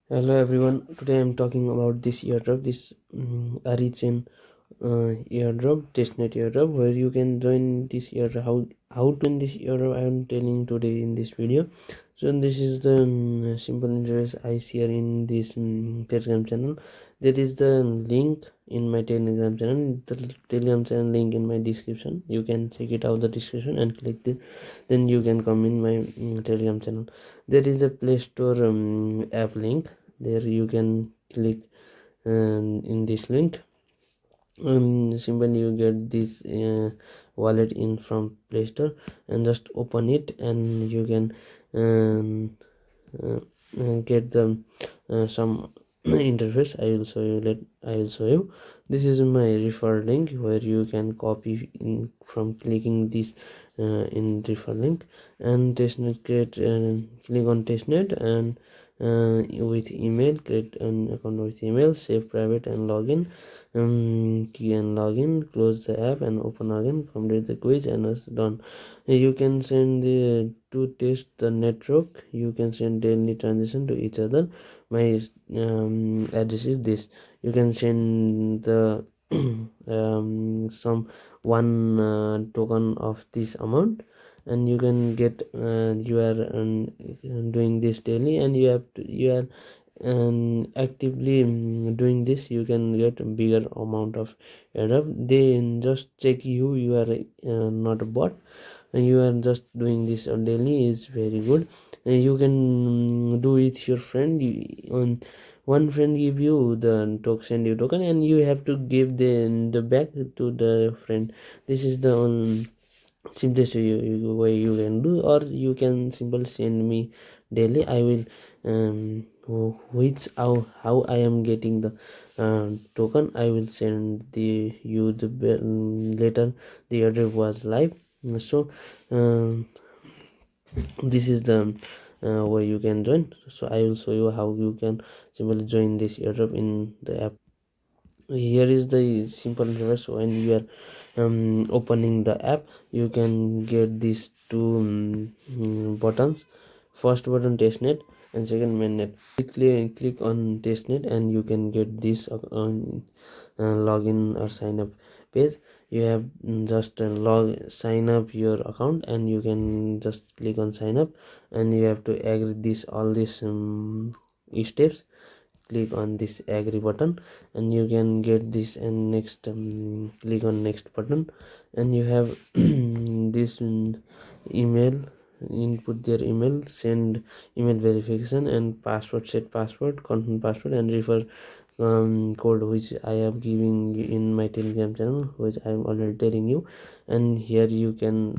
Hello everyone. Today I'm talking about this airdrop, this Arichain airdrop, testnet airdrop, where you can join this airdrop. How to join this airdrop? I'm telling today in this video. So this is the simple interface I share in this Telegram channel. There is the link in my Telegram channel. The Telegram channel link in my description. You can check it out the description and click it. Then you can come in my Telegram channel. There is a Play Store app link. There you can click in this link, and simply you get this wallet in from Play Store, and just open it and you can um, get the some interface. I will show you. This is my refer link where you can copy in from clicking this in refer link, and testnet create click on testnet, and with email, create an account with email, save private and login. Key and login, close the app and open again, complete the quiz and it's done. You can send to test the network. You can send daily transaction to each other. My address is this. You can send the some one token of this amount, and you can get you are doing this daily, and you are actively doing this. You can get a bigger amount of airdrop. They just check you are not a bot, and you are just doing this on daily is very good. And you can do with your friend. On one friend give you the token, send you token, and you have to give the back to the friend. This is the simplest way you can do, or you can simply send me daily. I will which how I am getting the token. I will send later the order was live. So this is the way you can join. So I will show you how you can simply join this airdrop in the app. Here is the simple interface. When you are opening the app, you can get these two buttons. First button testnet and second mainnet. Click on testnet and you can get this login or sign up page. You have just sign up your account, and you can just click on sign up, and you have to agree this all these steps. Click on this agree button and you can get this, and next click on next button, and you have this email. Input their email, send email verification, and password, set password, confirm password, and refer code which I am giving you in my Telegram channel, which I am already telling you. And here you can,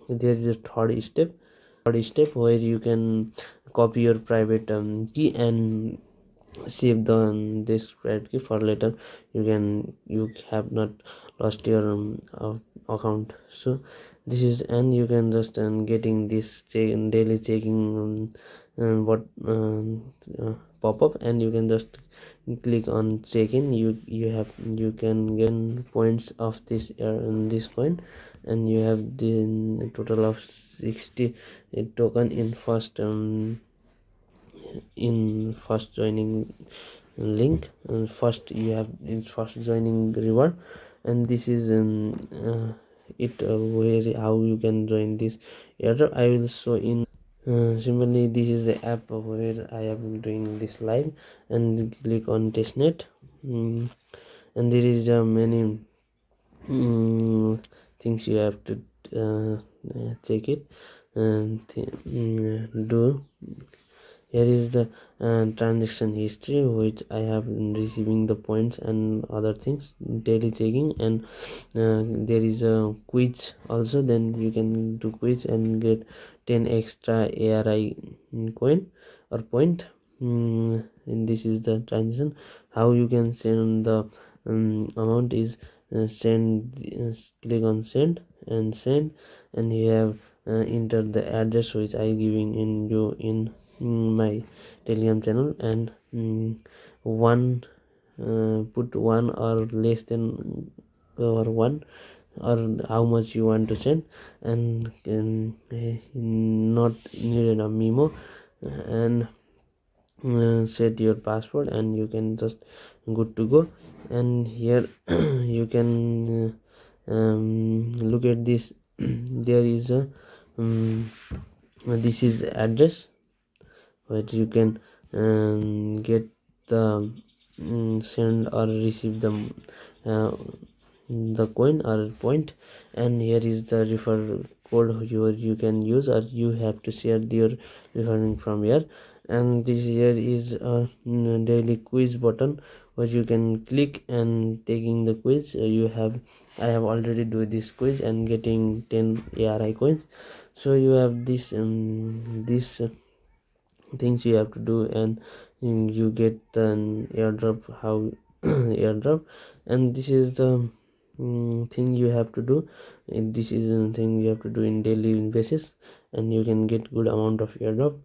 there is a third step where you can copy your private key and save the this private key for later. You have not lost your account. So this is, and you can just getting this daily checking what pop-up, and you can just click on check-in. You can get points of this coin, and you have the total of 60 token in first joining link, and first you have in first joining reward. And this is it where how you can join this airdrop. I will show in simply this is the app where I am doing this live, and click on testnet. And there is many things you have to check it and do. Here is the transaction history, which I have been receiving the points and other things, daily checking, and there is a quiz also. Then you can do quiz and get 10 extra ARI coin or point. And this is the transaction. How you can send the amount is send. Click on send and send, and you have enter the address which I giving in you in my Telegram channel, and one put one or less than or one, or how much you want to send, and not needed a memo. And set your password, and you can just good to go. And here you can look at this. There is a this is address where you can get the send or receive uh, the coin or point. And here is the refer code you can use, or you have to share your referring from here. And this here is a daily quiz button where you can click and taking the quiz. I have already do this quiz and getting 10 ARI coins. So you have this things you have to do, and you get an airdrop. How airdrop. And this is the thing you have to do. And this is a thing you have to do in daily basis, and you can get good amount of airdrop.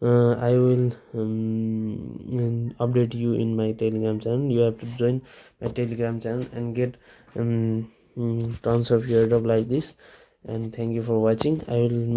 I will update you in my Telegram channel. You have to join my Telegram channel and get tons of airdrop like this. And thank you for watching. I will make